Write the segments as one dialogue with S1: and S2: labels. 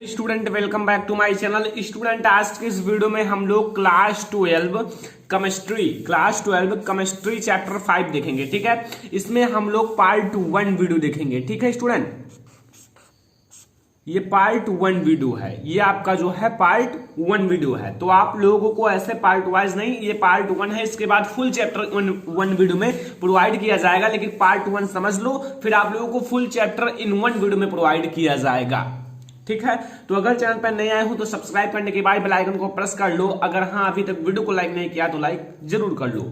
S1: Student welcome back to my channel. Student आज के इस वीडियो में हम लोग क्लास 12 केमिस्ट्री चैप्टर 5 देखेंगे। ठीक है, इसमें हम लोग पार्ट 1 वीडियो देखेंगे। ठीक है स्टूडेंट, ये पार्ट 1 वीडियो है, ये आपका जो है पार्ट 1 वीडियो है। तो आप लोगों को ऐसे पार्ट वाइज नहीं, ये पार्ट 1 है, इसके बाद फुल चैप्टर 1 वीडियो में प्रोवाइड किया जाएगा। लेकिन पार्ट 1 समझ लो, फिर आप लोगों को फुल चैप्टर इन 1 वीडियो में प्रोवाइड किया जाएगा। ठीक है, तो अगर चैनल पर नए आए हो तो सब्सक्राइब करने के बाद बेल आइकन को प्रेस कर लो। अगर हाँ अभी तक वीडियो को लाइक नहीं किया तो लाइक जरूर कर लो।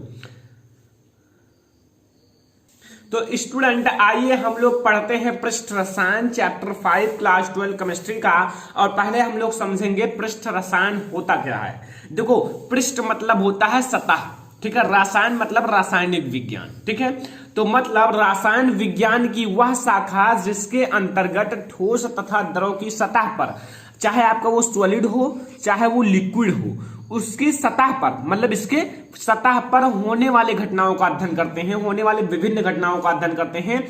S1: तो स्टूडेंट आइए हम लोग पढ़ते हैं पृष्ठ रसायन चैप्टर 5 क्लास 12 केमिस्ट्री का। और पहले हम लोग समझेंगे पृष्ठ रसायन होता क्या है। देखो, पृष्ठ मतलब होता है सतह, ठीक है। रसायन मतलब रासायनिक विज्ञान, ठीक है। तो मतलब रसायन विज्ञान की वह शाखा जिसके अंतर्गत ठोस तथा द्रव की सतह पर, चाहे आपका वो सॉलिड हो चाहे वो लिक्विड हो, उसकी सतह पर मतलब इसके सतह पर होने वाले घटनाओं का अध्ययन करते हैं, होने वाले विभिन्न घटनाओं का अध्ययन करते हैं।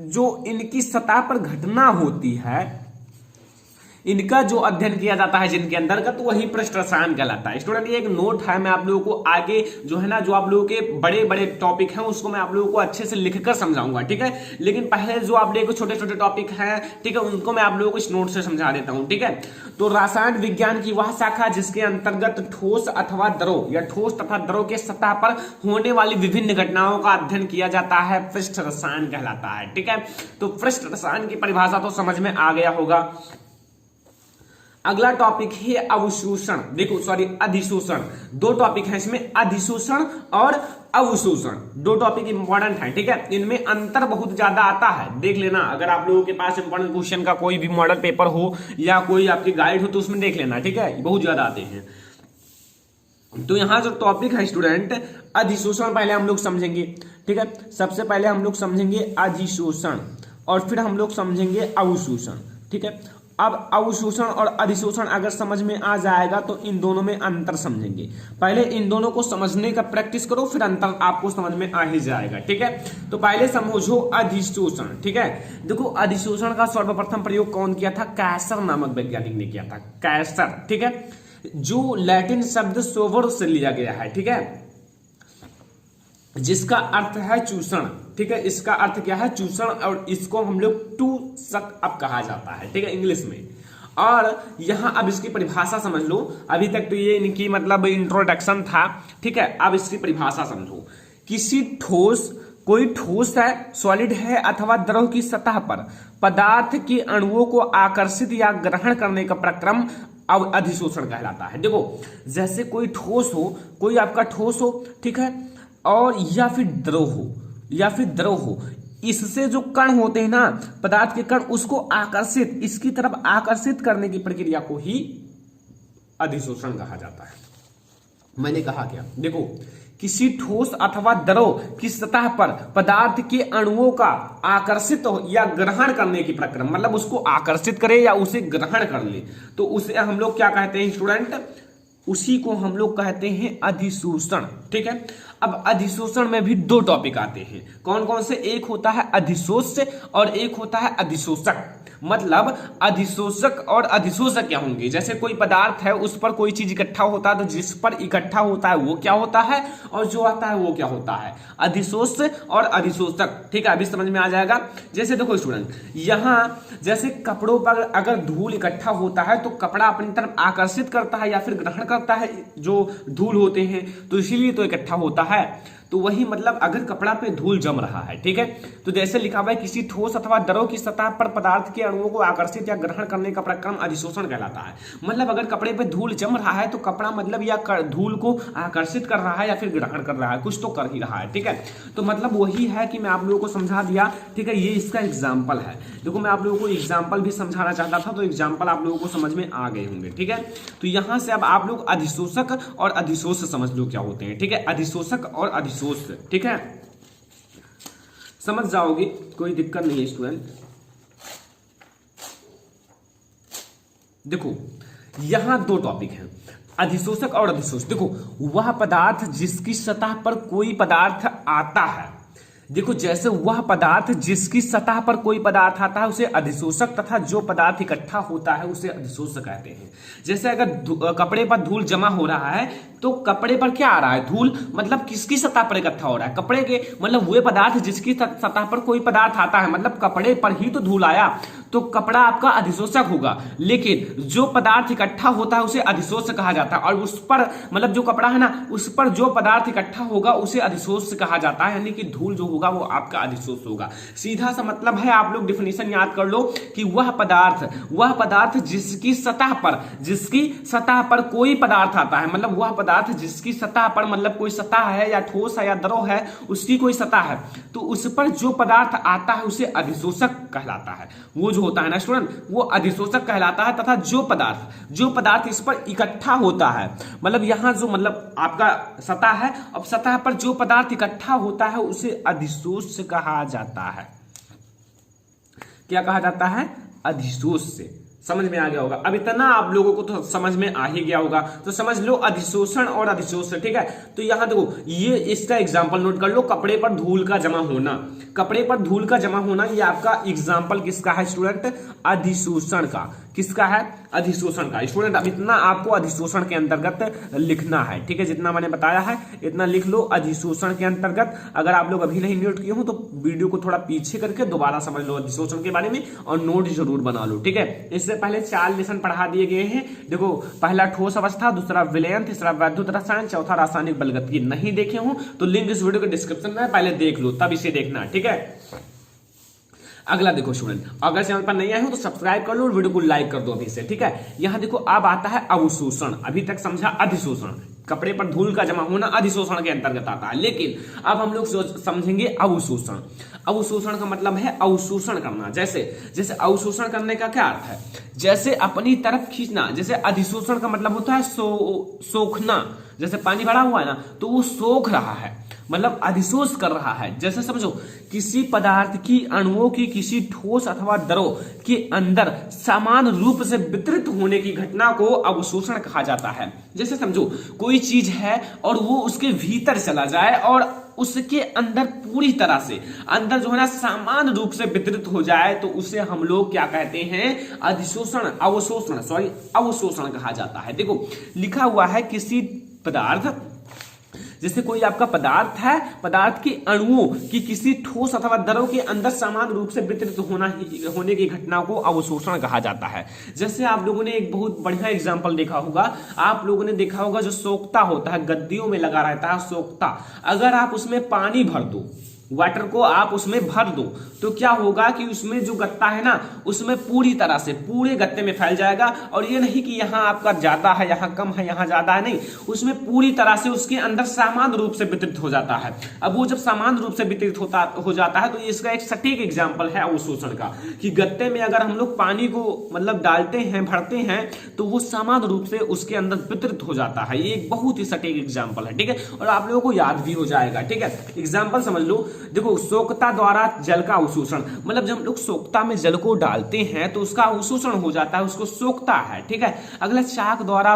S1: जो इनकी सतह पर घटना होती है, इनका जो अध्ययन किया जाता है जिनके अंतर्गत, तो वही पृष्ठ रसायन कहलाता है। स्टूडेंट ये एक नोट है, मैं आप लोगों को आगे जो है ना, जो आप लोगों के बड़े बड़े टॉपिक हैं उसको मैं आप लोगों को अच्छे से लिखकर समझाऊंगा। ठीक है, लेकिन पहले जो आप लोगों को छोटे छोटे टॉपिक हैं, ठीक है, उनको मैं आप लोगों को इस नोट से समझा देता हूं। ठीक है, तो रसायन विज्ञान की वह शाखा जिसके अंतर्गत ठोस अथवा द्रव या ठोस तथा द्रव के सतह पर होने वाली विभिन्न घटनाओं का अध्ययन किया जाता है, पृष्ठ रसायन कहलाता है। ठीक है, तो पृष्ठ रसायन की परिभाषा तो समझ में आ गया होगा। अगला टॉपिक है अवशोषण। देखो सॉरी, अधिशोषण। दो टॉपिक है इसमें, अधिशोषण और अवशोषण। दो टॉपिक इंपॉर्टेंट है, ठीक है। इनमें अंतर बहुत ज्यादा आता है, देख लेना। अगर आप लोगों के पास इंपॉर्टेंट क्वेश्चन का कोई भी मॉडल पेपर हो या कोई आपकी गाइड हो तो उसमें देख लेना, ठीक है, बहुत ज्यादा आते हैं। तो यहां जो टॉपिक है स्टूडेंट, अधिशोषण पहले हम लोग समझेंगे। ठीक है, सबसे पहले हम लोग समझेंगे अधिशोषण और फिर हम लोग समझेंगे अवशोषण। ठीक है, अब अवशोषण और अधिशोषण अगर समझ में आ जाएगा तो इन दोनों में अंतर समझेंगे। पहले इन दोनों को समझने का प्रैक्टिस करो, फिर अंतर आपको समझ में आ ही जाएगा। ठीक है, तो पहले समझो अधिशोषण। ठीक है, देखो अधिशोषण का सर्वप्रथम प्रयोग कौन किया था? कैसर नामक वैज्ञानिक ने किया था, कैसर। ठीक है, जो लैटिन शब्द सोवर से लिया गया है, ठीक है, जिसका अर्थ है चूषण। ठीक है, इसका अर्थ क्या है? चूषण। और इसको हम लोग टू सक अप कहा जाता है, ठीक है, इंग्लिश में। और यहां अब इसकी परिभाषा समझ लो। अभी तक तो ये इनकी मतलब इंट्रोडक्शन था, ठीक है। अब इसकी परिभाषा समझो। किसी ठोस, कोई ठोस है, सॉलिड है अथवा द्रव की सतह पर पदार्थ के अणुओं को आकर्षित या ग्रहण करने का प्रक्रम अब अधिशोषण कहलाता है। देखो, जैसे कोई ठोस हो, कोई आपका ठोस हो, ठीक है, और या फिर द्रव हो, इससे जो कण होते हैं ना, पदार्थ के कण, उसको आकर्षित, इसकी तरफ आकर्षित करने की प्रक्रिया को ही अधिशोषण कहा जाता है। मैंने कहा क्या? देखो, किसी ठोस अथवा द्रव की सतह पर पदार्थ के अणुओं का आकर्षित या ग्रहण करने की प्रक्रिया, मतलब उसको आकर्षित करे या उसे ग्रहण कर ले, तो उसे हम लोग क्या कहते हैं स्टूडेंट? उसी को हम लोग कहते हैं अधिशोषण। ठीक है, अब अधिशोषण में भी दो टॉपिक आते हैं। कौन कौन से? एक होता है अधिशोष्य और एक होता है अधिशोषक। मतलब अधिशोषक और अधिशोषक क्या होंगे? जैसे कोई पदार्थ है, उस पर कोई चीज इकट्ठा होता है, तो जिस पर इकट्ठा होता है वो क्या होता है, और जो आता है वो क्या होता है? अधिशोष्य और अधिशोषक। ठीक है, अभी समझ में आ जाएगा। जैसे देखो स्टूडेंट, यहां जैसे कपड़ों पर अगर धूल इकट्ठा होता है तो कपड़ा अपनी तरफ आकर्षित करता है या फिर ग्रहण करता है जो धूल होते हैं, तो इसीलिए तो इकट्ठा होता है। तो वही मतलब अगर कपड़ा पे धूल जम रहा है, ठीक है, तो जैसे लिखा हुआ है, किसी ठोस अथवा द्रव की सतह पर पदार्थ के अणुओं को आकर्षित या ग्रहण करने का प्रक्रम अधिशोषण कहलाता है। मतलब अगर कपड़े पे धूल जम रहा है तो कपड़ा मतलब या धूल को आकर्षित कर रहा है या फिर ग्रहण कर रहा है, कुछ तो कर ही रहा है। ठीक है, तो मतलब वही है कि मैं आप लोगों को समझा दिया। ठीक है, ये इसका एग्जाम्पल है। देखो, मैं आप लोगों को एग्जाम्पल भी समझाना चाहता था, तो एग्जाम्पल आप लोगों को समझ में आ गए होंगे। ठीक है, तो यहां से अब आप लोग अधिशोषक और अधिशोष समझ लो क्या होते हैं। ठीक है, अधिशोषक और अधिशोष, ठीक है, समझ जाओगे, कोई दिक्कत नहीं है स्टूडेंट। देखो, यहां दो टॉपिक हैं, अधिशोषक और अधिशोष। देखो, वह पदार्थ जिसकी सतह पर कोई पदार्थ आता है, देखो जैसे वह पदार्थ जिसकी सतह पर कोई पदार्थ आता है उसे अधिशोषक तथा जो पदार्थ इकट्ठा होता है उसे अधिशोषक कहते हैं। जैसे अगर कपड़े पर धूल जमा हो रहा है तो कपड़े पर क्या आ रहा है, धूल, मतलब किसकी सतह पर इकट्ठा हो रहा है, कपड़े के, मतलब वह पदार्थ जिसकी सतह पर कोई पदार्थ आता है, मतलब कपड़े पर ही तो धूल आया, तो कपड़ा आपका अधिशोषक होगा। लेकिन जो पदार्थ इकट्ठा होता है उसे अधिशोष कहा जाता है, और उस पर, मतलब जो कपड़ा है ना उस पर जो पदार्थ इकट्ठा होगा उसे अधिशोष कहा जाता है, यानी कि धूल जो होगा वो आपका अधिशोष होगा। सीधा सा मतलब है, आप लोग डिफिनेशन याद कर लो कि वह पदार्थ जिसकी सतह पर कोई पदार्थ आता है, मतलब वह पदार्थ जिसकी सतह पर, मतलब कोई सतह है या ठोस है या द्रव है, उसकी कोई सतह है, तो उस पर जो पदार्थ आता है उसे अधिशोषक कहलाता है। वो जो होता है ना स्टूडेंट, वो अधिशोषक कहलाता है। तथा जो पदार्थ इस पर इकट्ठा होता है, मतलब यहां जो, मतलब आपका सतह है, अब सतह पर जो पदार्थ इकट्ठा होता है उसे अधिशोष कहा जाता है। क्या कहा जाता है? अधिशोष से। समझ में आ गया होगा। अब इतना आप लोगों को तो समझ में आ ही गया होगा, तो समझ लो अधिशोषण और अधिशोष, ठीक है। तो यहां देखो, ये इसका एग्जांपल नोट कर लो, कपड़े पर धूल का जमा होना, कपड़े पर धूल का जमा होना, ये आपका एग्जांपल किसका है स्टूडेंट? अधिशोषण का। किसका है? अधिशोषण का। स्टूडेंट अब इतना आपको अधिशोषण के अंतर्गत लिखना है, ठीक है, जितना मैंने बताया है इतना लिख लो अधिशोषण के अंतर्गत। अगर आप लोग अभी नहीं नोट किए हो तो वीडियो को थोड़ा पीछे करके दोबारा समझ लो अधिशोषण के बारे में, और नोट जरूर बना लो, ठीक है। इससे पहले 4 लेसन पढ़ा दिए गए हैं। देखो, पहला ठोस अवस्था, दूसरा विलयन, तीसरा वैद्युत रसायन, चौथा रासायनिक बलगति। नहीं देखे हो तो लिंक इस वीडियो के डिस्क्रिप्शन में, पहले देख लो तब इसे देखना, ठीक है। अगला देखो स्टूडेंट, अगर चैनल पर नहीं आए हो तो सब्सक्राइब कर लो और वीडियो को लाइक कर दो अभी से, ठीक है। यहां देखो अब आता है अवशोषण। अभी तक समझा अधिशोषण, कपड़े पर धूल का जमा होना अधिशोषण के अंतर्गत आता है। लेकिन अब हम लोग समझेंगे अवशोषण। अवशोषण का मतलब है अवशोषण करना। जैसे अवशोषण करने का क्या अर्थ है? जैसे अपनी तरफ खींचना। जैसे अधिशोषण का मतलब होता है सोखना। जैसे पानी भरा हुआ है ना, तो वो सोख रहा है, मतलब अधिशोष कर रहा है। जैसे समझो, किसी पदार्थ की अणुओं की किसी ठोस अथवा द्रव के अंदर समान रूप से वितरित होने की घटना को अवशोषण कहा जाता है। जैसे समझो, कोई चीज है और वो उसके भीतर चला जाए और उसके अंदर पूरी तरह से अंदर जो है ना समान रूप से वितरित हो जाए, तो उसे हम लोग क्या कहते हैं? अवशोषण कहा जाता है। देखो लिखा हुआ है, किसी पदार्थ, जैसे कोई आपका पदार्थ है, पदार्थ के अणुओं की किसी ठोस अथवा द्रव के अंदर समान रूप से वितरित होने की घटना को अवशोषण कहा जाता है। जैसे आप लोगों ने एक बहुत बढ़िया एग्जांपल देखा होगा, आप लोगों ने देखा होगा जो सोखता होता है, गद्दियों में लगा रहता है सोखता, अगर आप उसमें पानी भर दो, वाटर को आप उसमें भर दो, तो क्या होगा कि उसमें जो गत्ता है ना, उसमें पूरी तरह से पूरे गत्ते में फैल जाएगा। और ये नहीं कि यहाँ आपका ज्यादा है, यहाँ कम है, यहाँ ज्यादा है, नहीं, उसमें पूरी तरह से उसके अंदर समान रूप से वितरित हो जाता है। अब वो जब समान रूप से वितरित हो जाता है, तो इसका एक सटीक एग्जाम्पल है अवशोषण का, कि गत्ते में अगर हम लोग पानी को मतलब डालते हैं, भरते हैं, तो वो समान रूप से उसके अंदर वितरित हो जाता है। ये एक बहुत ही सटीक एग्जाम्पल है, ठीक है, और आप लोगों को याद भी हो जाएगा, ठीक है। एग्जाम्पल समझ लो। देखो, सोखता द्वारा जल का अवशोषण, मतलब जब हम लोग सोखता में जल को डालते हैं तो उसका अवशोषण हो जाता है, उसको सोखता है, ठीक है। अगला, चाक द्वारा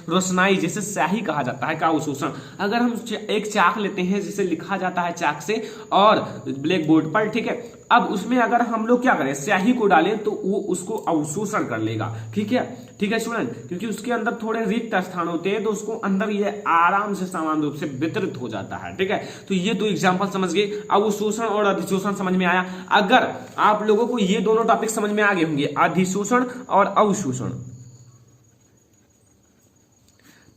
S1: रोशनाई, जैसे स्याही कहा जाता है, का अवशोषण। अगर हम एक चाक लेते हैं जिसे लिखा जाता है चाक से और ब्लैक बोर्ड पर, ठीक है, अब उसमें अगर हम लोग क्या करें, स्याही को डालें तो वो उसको अवशोषण कर लेगा, ठीक है स्टूडेंट, क्योंकि उसके अंदर थोड़े रिक्त स्थान होते हैं, तो उसको अंदर ये आराम से समान रूप से वितरित हो जाता है, ठीक है। तो ये दो एग्जांपल समझ गए, अवशोषण और अधिशोषण समझ में आया। अगर आप लोगों को ये दोनों टॉपिक समझ में आ गए होंगे, अधिशोषण और अवशोषण,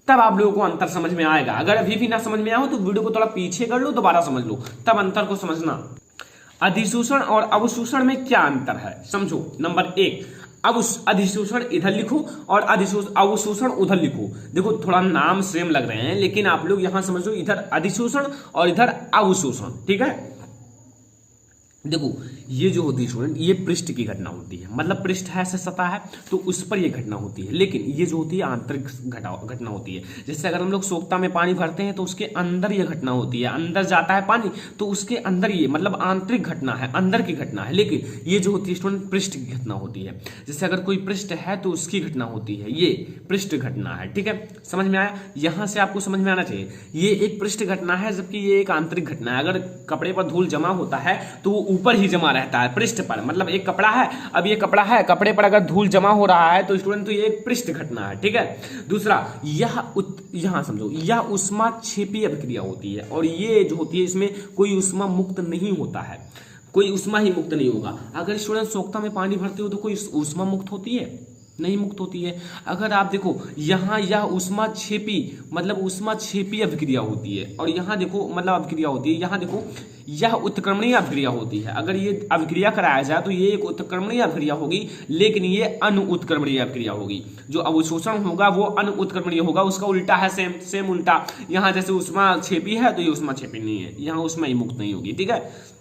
S1: तब आप लोगों को अंतर समझ में आएगा। अगर अभी भी ना समझ में आओ तो वीडियो को थोड़ा पीछे कर लो, दोबारा समझ लो, तब अंतर को समझना। अधिशोषण और अवशोषण में क्या अंतर है समझो। नंबर 1, अधिशोषण इधर लिखो और अवशोषण उधर लिखो। देखो थोड़ा नाम सेम लग रहे हैं, लेकिन आप लोग यहां समझो, इधर अधिशोषण और इधर अवशोषण, ठीक है। देखो ये जो होती है स्टूडेंट, ये पृष्ठ की घटना होती है, मतलब पृष्ठ है से सतह है तो उस पर ये घटना होती है। लेकिन ये जो होती है आंतरिक घटना होती है। जैसे अगर हम लोग सोख्ता में पानी भरते हैं तो उसके अंदर ये घटना होती है, अंदर जाता है पानी तो उसके अंदर ये मतलब आंतरिक घटना है, अंदर की घटना है। लेकिन ये जो होती है स्टूडेंट पृष्ठ की घटना होती है। जैसे अगर कोई पृष्ठ है तो उसकी घटना होती है, ये पृष्ठ घटना है। ठीक है, समझ में आया? यहां से आपको समझ में आना चाहिए ये एक पृष्ठ घटना है, जबकि ये एक आंतरिक घटना है। अगर कपड़े पर धूल जमा होता है तो वो ऊपर ही जमा रहता है पृष्ठ पर, मतलब एक कपड़ा है, अब ये कपड़ा है, कपड़े पर अगर धूल जमा हो रहा है तो स्टूडेंट तो ये एक पृष्ठ घटना है। ठीक है, दूसरा यहां समझो, यह उष्मा क्षेपीय अभिक्रिया होती है और ये जो होती है इसमें कोई उष्मा मुक्त नहीं होता है, कोई उष्मा ही मुक्त नहीं होगा। अगर स्टूडेंट सोख्ता में पानी भरते हो तो कोई उष्मा मुक्त होती है? नहीं मुक्त होती है। अगर आप देखो यहाँ यह उष्मा क्षेपी मतलब उष्मा क्षेपी अभिक्रिया होती है और यहाँ देखो मतलब अभिक्रिया होती है, यहाँ देखो यह उत्क्रमणीय अभिक्रिया होती है। अगर ये अभिक्रिया कराया जाए तो ये एक उत्क्रमणीय अभिक्रिया होगी, लेकिन ये अनुत्क्रमणीय अभिक्रिया होगी। जो अवशोषण होगा वो अनुत्क्रमणीय होगा, उसका उल्टा है, सेम उल्टा। यहाँ जैसे उष्मा क्षेपी है तो ये उष्मा क्षेपी नहीं है, यहाँ उष्मा ही मुक्त नहीं होगी। ठीक है,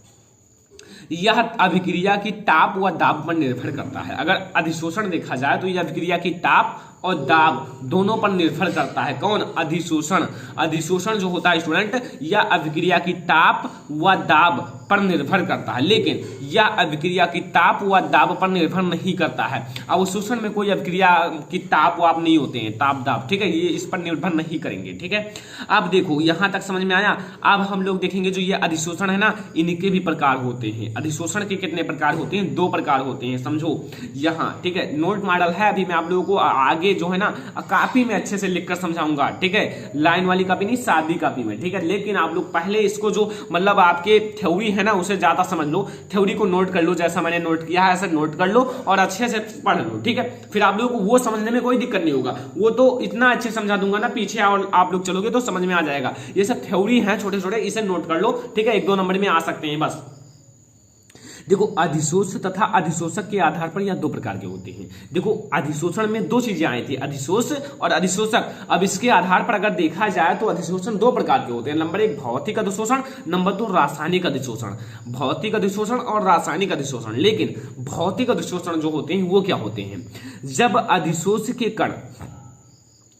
S1: यह अभिक्रिया की ताप व दाब पर निर्भर करता है। अगर अधिशोषण देखा जाए तो यह अभिक्रिया की ताप और दाब दोनों पर निर्भर करता है। कौन? अधिशोषण। अधिशोषण जो होता है स्टूडेंट, यह अभिक्रिया की ताप व दाब पर निर्भर करता है, लेकिन यह अभिक्रिया की ताप व दाब पर निर्भर नहीं करता है। अवशोषण में कोई अभिक्रिया की ताप वाप नहीं होते हैं, ताप दाब। ठीक है, ये इस पर निर्भर नहीं करेंगे। ठीक है, अब देखो यहां तक समझ में आया। अब हम लोग देखेंगे जो ये अधिशोषण है ना, इनके भी प्रकार होते हैं। अधिशोषण के कितने प्रकार होते हैं? 2 प्रकार होते हैं, समझो यहाँ। ठीक है, नोट मॉडल है, अभी मैं आप लोगों को आगे जो है ना कॉपी में अच्छे से लिखकर समझाऊंगा। ठीक है, लाइन वाली कॉपी नहीं, सादी कॉपी में। ठीक है, लेकिन आप लोग पहले इसको जो मतलब आपके थ्योरी है ना उसे ज्यादा समझ लो, थ्योरी को नोट कर लो, जैसा मैंने नोट किया है ऐसा नोट कर लो और अच्छे से पढ़ लो। ठीक है, फिर आप लोगों को वो समझने में कोई दिक्कत नहीं होगा, वो तो इतना अच्छे समझा दूंगा ना, पीछे और आप लोग चलोगे तो समझ में आ जाएगा। ये सब थ्योरी है छोटे छोटे, इसे नोट कर लो। ठीक है, 1-2 नंबर में आ सकते हैं बस। देखो अधिशोष तथा अधिशोषक के आधार पर यह 2 प्रकार के होते हैं। देखो अधिशोषण में 2 चीजें आई थी, अधिशोष और अधिशोषक। अब इसके आधार पर अगर देखा जाए तो अधिशोषण 2 प्रकार के होते हैं। नंबर 1 भौतिक अधिशोषण, नंबर 2 रासायनिक अधिशोषण। भौतिक अधिशोषण और रासायनिक अधिशोषण। लेकिन भौतिक अधिशोषण जो होते हैं वो क्या होते हैं? जब अधिशोष के कण,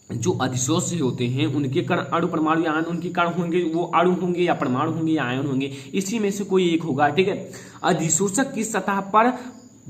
S1: जो अधिशोष होते हैं उनके कण अणु परमाणु या आयन, उनके कण होंगे वो अणु होंगे या परमाणु होंगे या आयन होंगे, इसी में से कोई एक होगा। ठीक है, अधिशोषक की सतह पर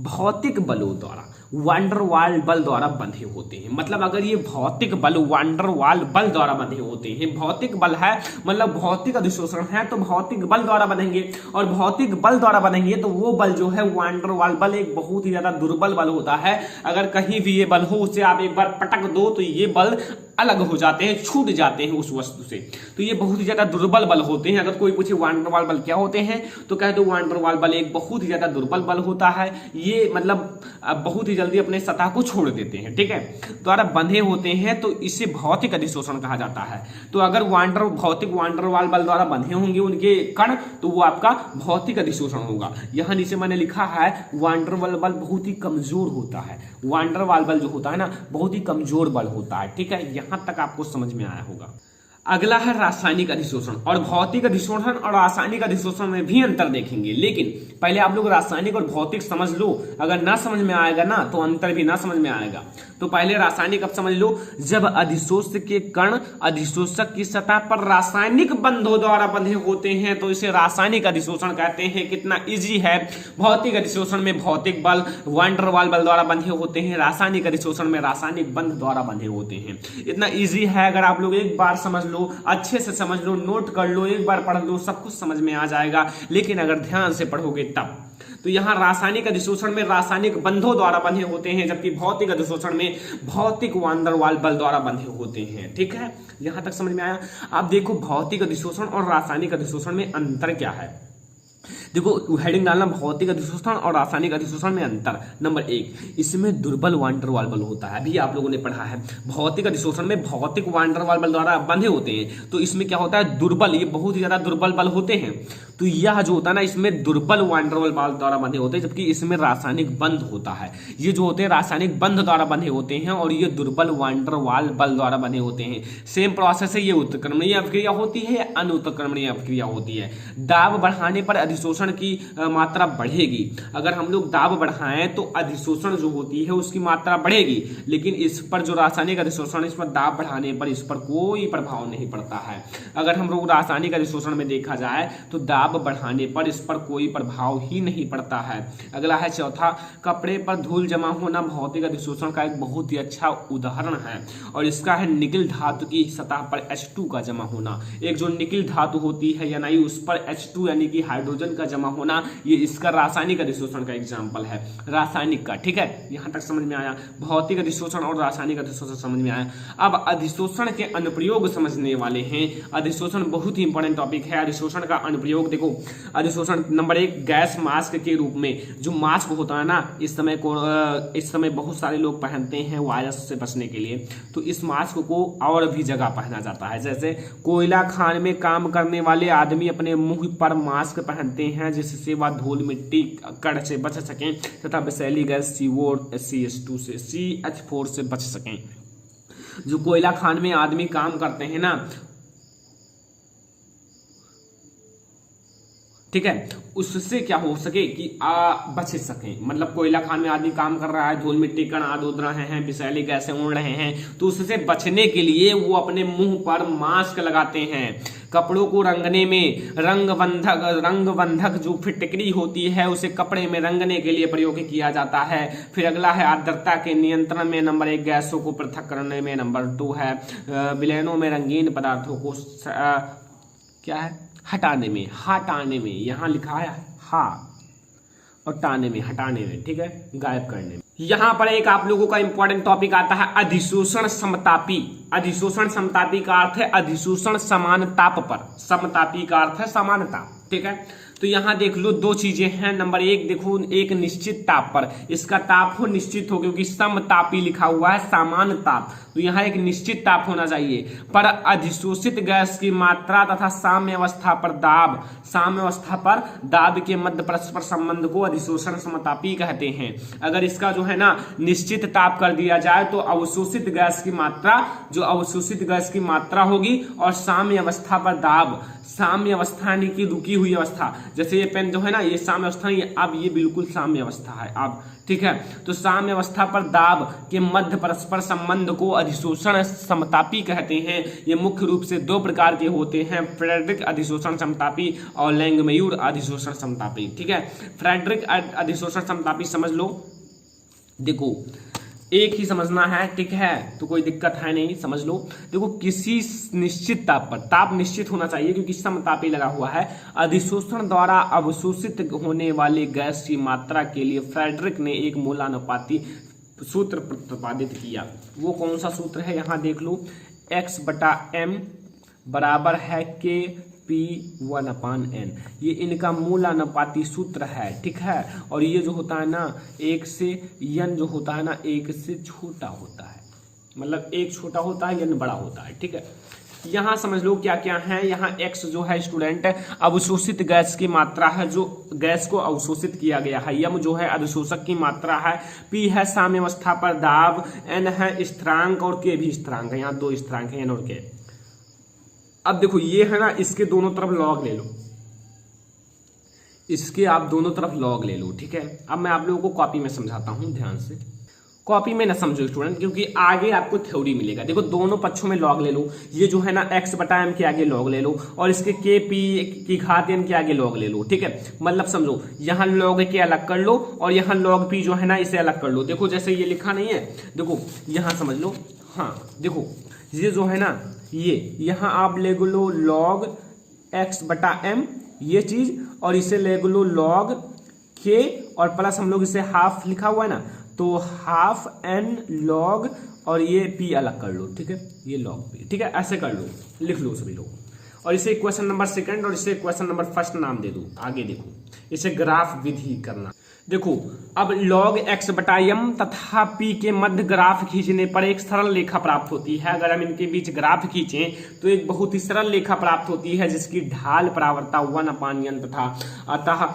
S1: भौतिक बलों द्वारा वांडर वाल बल द्वारा बंधे होते हैं। मतलब अगर ये भौतिक बल वांडर वाल बल द्वारा बंधे होते हैं, भौतिक बल है मतलब भौतिक अधिशोषण है तो भौतिक बल द्वारा बनेंगे, और भौतिक बल द्वारा बनेंगे तो वो बल जो है वांडर वाल बल एक बहुत ही ज्यादा दुर्बल बल होता है। अगर कहीं भी ये बल हो उसे आप एक बार पटक दो तो ये बल अलग हो जाते हैं, छूट जाते हैं उस वस्तु से, तो ये बहुत ही ज्यादा दुर्बल बल होते हैं। अगर कोई पूछे वांडर वाल बल क्या होते हैं तो कह दो वांडर वाल बल एक बहुत ही ज्यादा दुर्बल बल होता है, ये मतलब बहुत ही जल्दी अपने सतह को छोड़ देते हैं। ठीक है, द्वारा बंधे होते हैं तो इसे भौतिक अधिशोषण कहा जाता है। तो अगर भौतिक वांडर वाल बल द्वारा बंधे होंगे उनके कण तो वो आपका भौतिक अधिशोषण होगा। यहां नीचे मैंने लिखा है वांडर वाल बल बहुत ही कमजोर होता है। वांडर वाल बल जो होता है ना बहुत ही कमजोर बल होता है। ठीक है, यहां तक आपको समझ में आया होगा। अगला है रासायनिक अधिशोषण, और भौतिक अधिशोषण और रासायनिक अधिशोषण में भी अंतर देखेंगे, लेकिन पहले आप लोग रासायनिक और भौतिक समझ लो। अगर ना समझ में आएगा ना तो अंतर भी ना समझ में आएगा। तो पहले रासायनिक अब समझ लो। जब अधिशोष के कण अधिशोषक की सतह पर रासायनिक बंधों द्वारा बंधे होते हैं तो इसे रासायनिक अधिशोषण कहते हैं। कितना इजी है। भौतिक अधिशोषण में भौतिक बल वांडर वाल बल द्वारा बंधे होते हैं, रासायनिक अधिशोषण में रासायनिक बंध द्वारा बंधे होते हैं। इतना इजी है, अगर आप लोग एक बार समझ लो, अच्छे से समझ लो, नोट कर लो, एक बार पढ़ लो, सब कुछ समझ में आ जाएगा। लेकिन अगर ध्यान से पढ़ोगे तब तो यहाँ रासायनिक अधिशोषण में रासायनिक बंधों द्वारा बंधे होते हैं, जबकि भौतिक अधिशोषण में भौतिक वांडर वाल बल द्वारा बंधे होते हैं। ठीक है, यहां तक समझ में आया। आप देखो भौतिक अधिशोषण और रासायनिक अधिशोषण में अंतर क्या है। देखो हेडिंग डालना भौतिक अधिशोषण और रासायनिक अधिशोषण में अंतर। नंबर 1, इसमें दुर्बल वांडर वाल बल होता है। अभी आप लोगों ने पढ़ा है भौतिक अधिशोषण में भौतिक वांडर वाल बल द्वारा बंधे होते हैं, तो इसमें क्या होता है दुर्बल, ये बहुत ही ज्यादा दुर्बल बल होते हैं। तो यह जो होता है ना इसमें दुर्बल वांडर वाल बल द्वारा बंधे होते हैं, जबकि इसमें रासायनिक बंध होता है। ये जो होते हैं रासायनिक बंध द्वारा बंधे होते हैं और ये दुर्बल वांडर वाल बल द्वारा बंधे होते हैं। सेम प्रोसेस है, ये उत्क्रमणीय अभिक्रिया होती है, अनुत्क्रमणीय अभिक्रिया होती है। दाब बढ़ाने पर अधिशोषण की मात्रा बढ़ेगी। अगर हम लोग दाब बढ़ाएं तो अधिशोषण जो होती है उसकी मात्रा बढ़ेगी, लेकिन इस पर जो रासायनिक अधिशोषण, इस पर दाब बढ़ाने पर इस पर कोई प्रभाव नहीं पड़ता है। अगर हम लोग रासायनिक अधिशोषण में देखा जाए तो दाब बढ़ाने पर इस पर कोई प्रभाव ही नहीं पड़ता है। अगला है चौथा, कपड़े पर धूल जमा होना भौतिक अधिशोषण का एक बहुत ही अच्छा उदाहरण है, और इसका है निकिल धातु की सतह पर H2 का जमा होना। एक जो निकिल धातु होती है या नहीं, उस पर H2 यानी कि हाइड्रोजन का जमा होना, ये इसका रासायनिक अधिशोषण का एग्जाम्पल है, रासायनिक का। ठीक है, यहां तक समझ में आया, भौतिक अधिशोषण और रासायनिक अधिशोषण समझ में आया। अब अधिशोषण के अनुप्रयोग समझने वाले हैं। अधिशोषण बहुत ही इंपॉर्टेंट टॉपिक है। अधिशोषण का अनुप्रयोग देखो, अधिशोषण नंबर 1, गैस मास्क के रूप में। जो मास्क होता है ना, इस समय बहुत सारे लोग पहनते हैं वायरस से बचने के लिए, तो इस मास्क को और भी जगह पहना जाता है। जैसे कोयला खान में काम करने वाले आदमी अपने मुंह पर मास्क पहनते हैं जिससे वह धूल मिट्टी कण से बच सकें तथा विषैली गैस CO और CH2 से CH4 से बच सकें। जो कोयला खान में आदमी काम करते हैं ना, ठीक है, उससे क्या हो सके कि बच सकें। मतलब कोयला खान में आदमी काम कर रहा है, धूल मिट्टी कण आदि उड़ रहे हैं, विषैली गैसें उड़ रहे हैं, तो उससे बचने के लिए वो अपने मुंह पर मास्क लगाते हैं। कपड़ों को रंगने में रंगबंधक जो फिटकरी होती है उसे कपड़े में रंगने के लिए प्रयोग किया जाता है। फिर अगला है आर्द्रता के नियंत्रण में नंबर 1, गैसों को पृथक करने में नंबर 2 है, विलयनों में रंगीन पदार्थों को क्या है, हटाने में, यहाँ लिखा है और टाने में, हटाने में, ठीक है, गायब करने में। यहां पर एक आप लोगों का इंपॉर्टेंट टॉपिक आता है अधिशोषण समतापी। अधिशोषण समतापी का अर्थ है अधिशोषण समान ताप पर, समतापी का अर्थ है समान ताप। ठीक है, तो यहां देख लो 2 चीजें हैं। नंबर 1 देखो, एक निश्चित ताप पर, इसका ताप हो निश्चित हो क्योंकि समतापी लिखा हुआ है, समान ताप, तो यहां एक निश्चित ताप होना चाहिए। पर अधिशोषित गैस की मात्रा तथा साम्य अवस्था पर दाब, साम्य अवस्था पर दाब के मध्य परस्पर संबंध को अधिशोषण समतापी कहते हैं। अगर इसका जो है ना निश्चित ताप कर दिया जाए तो अवशोषित गैस की मात्रा, जो अवशोषित गैस की मात्रा होगी, और साम्य अवस्था पर दाब, साम्य अवस्था यानी कि रुकी हुई अवस्था, जैसे ये पेन जो है ना, ये साम्य अवस्था नहीं है, अब ये बिल्कुल साम्य अवस्था है अब। ठीक है, तो साम्य अवस्था पर दाब के मध्य परस्पर संबंध को अधिशोषण समतापी कहते हैं। ये मुख्य रूप से 2 प्रकार के होते हैं, फ्रेडरिक अधिशोषण समतापी और लैंगमयूर अधिशोषण समतापी। ठीक है, फ्रेडरिक अधिशोषण समतापी समझ लो, देखो एक ही समझना है, ठीक है, तो कोई दिक्कत है नहीं, समझ लो। देखो किसी निश्चित ताप पर, ताप निश्चित होना चाहिए क्योंकि समतापी लगा हुआ है, अधिशोषण द्वारा अवशोषित होने वाली गैस की मात्रा के लिए फ्रेडरिक ने एक मूलानुपाती सूत्र प्रतिपादित किया। वो कौन सा सूत्र है, यहां देख लो, X/m बराबर है K/P1/N, ये इनका मूलानुपाती सूत्र है। ठीक है, और ये जो होता है ना, 1 से n जो होता है ना, 1 से छोटा होता है, मतलब 1 छोटा होता है, n बड़ा होता है। ठीक है, यहां समझ लो क्या क्या है। यहाँ X जो है स्टूडेंट अवशोषित गैस की मात्रा है, जो गैस को अवशोषित किया गया है। M जो है अधिशोषक की मात्रा है, P है साम्य अवस्था पर दाब, N है स्थिरांक और K भी स्थिरांक है। यहाँ 2 स्थिरांक है, N और K। अब देखो ये है ना, इसके दोनों तरफ लॉग ले लो, इसके आप दोनों तरफ लॉग ले लो। ठीक है, अब मैं आप लोगों को कॉपी में समझाता हूं, ध्यान से। कॉपी में ना समझो स्टूडेंट, क्योंकि आगे आपको थ्योरी मिलेगा। देखो दोनों पक्षों में लॉग ले लो, ये जो है ना X/m के आगे लॉग ले लो, और इसके K/P के आगे लॉग ले लो। ठीक है, मतलब समझो, यहाँ लॉग के अलग कर लो और यहाँ लॉग P जो है ना इसे अलग कर लो। देखो जैसे ये लिखा नहीं है, देखो यहाँ समझ लो, हाँ देखो ये जो है ना, ये यहाँ आप ले लो log X/m ये चीज, और इसे ले लो log K, और प्लस हम लोग इसे हाफ लिखा हुआ है ना, तो हाफ n log, और ये P अलग कर लो। ठीक है, ये log P, ठीक है, ऐसे कर लो, लिख लो सभी लोग, और इसे क्वेश्चन नंबर 2 और इसे क्वेश्चन नंबर 1 नाम दे दो। आगे देखो, इसे ग्राफ विधि करना। देखो अब log X/m तथा P के मध्य ग्राफ खींचने पर एक सरल रेखा प्राप्त होती है। अगर हम इनके बीच ग्राफ खींचें तो एक बहुत ही सरल रेखा प्राप्त होती है जिसकी ढाल प्रवणता 1/n तथा अतः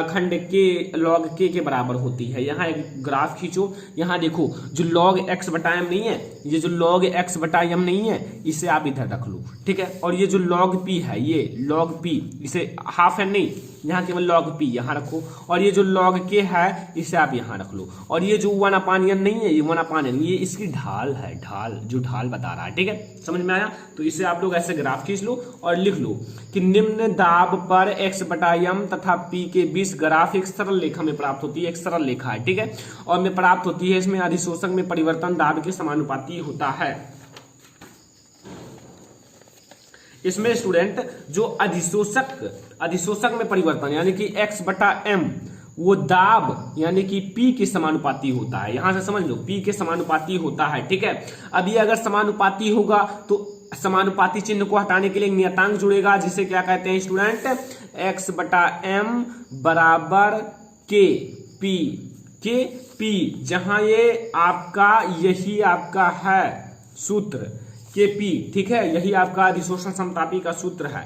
S1: खंड के log K के बराबर होती है। यहाँ एक ग्राफ खींचो, यहाँ देखो जो log X/m नहीं है, ये जो log X/m नहीं है, इसे आप इधर रख लो। ठीक है, और ये जो log P है, ये log P, इसे हाफ n नहीं यहाँ केवल log p यहाँ रखो, और ये जो log k है इसे आप यहाँ रख लो, और ये जो 1 अपान n नहीं है, ये 1 अपान n ये इसकी ढाल है, ढाल जो ढाल बता रहा है। ठीक है, समझ में आया? तो इसे आप लोग ऐसे ग्राफ खींच लो और लिख लो कि निम्न दाब पर x/m तथा p के बीच ग्राफ एक सरल रेखा में प्राप्त होती है, एक सरल रेखा है। ठीक है, और में प्राप्त होती है, इसमें अधिशोषक में परिवर्तन दाब के समानुपाती होता है। इसमें स्टूडेंट जो अधिशोषक में परिवर्तन यानी कि x/m वो दाब यानी कि P के समानुपाती होता है। यहां से समझ लो P के समानुपाती होता है। ठीक है, अब ये अगर समानुपाती होगा तो समानुपाती चिन्ह को हटाने के लिए नियतांक जुड़ेगा, जिसे क्या कहते हैं स्टूडेंट? x/m बराबर के पी, जहां ये आपका यही आपका है सूत्र के पी। ठीक है, यही आपका अधिशोषण समतापी का सूत्र है।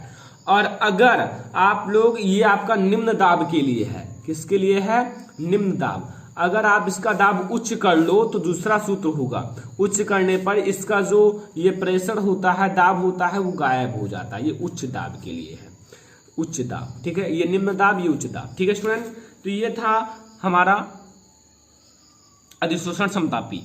S1: और अगर आप लोग ये आपका निम्न दाब के लिए है, किसके लिए है? निम्न दाब। अगर आप इसका दाब उच्च कर लो तो दूसरा सूत्र होगा, उच्च करने पर इसका जो ये प्रेशर होता है, दाब होता है, वो गायब हो जाता है। ये उच्च दाब के लिए है, उच्च दाब। ठीक है, ये निम्न दाब, ये उच्च दाब। ठीक है स्टूडेंट, तो ये था हमारा अधिशोषण समतापी।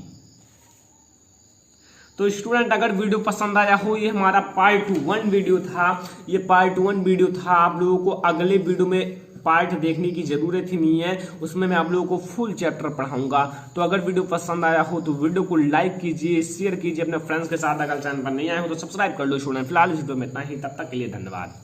S1: तो स्टूडेंट अगर वीडियो पसंद आया हो, ये हमारा पार्ट 1 वीडियो था, ये पार्ट 1 वीडियो था। आप लोगों को अगले वीडियो में पार्ट देखने की जरूरत ही नहीं है, उसमें मैं आप लोगों को फुल चैप्टर पढ़ाऊंगा। तो अगर वीडियो पसंद आया हो तो वीडियो को लाइक कीजिए, शेयर कीजिए अपने फ्रेंड्स के साथ। अगर चैनल पर नहीं आए हो तो सब्सक्राइब कर लो स्टूडेंट। फिलहाल इस वीडियो में इतना ही, तब तक के लिए धन्यवाद।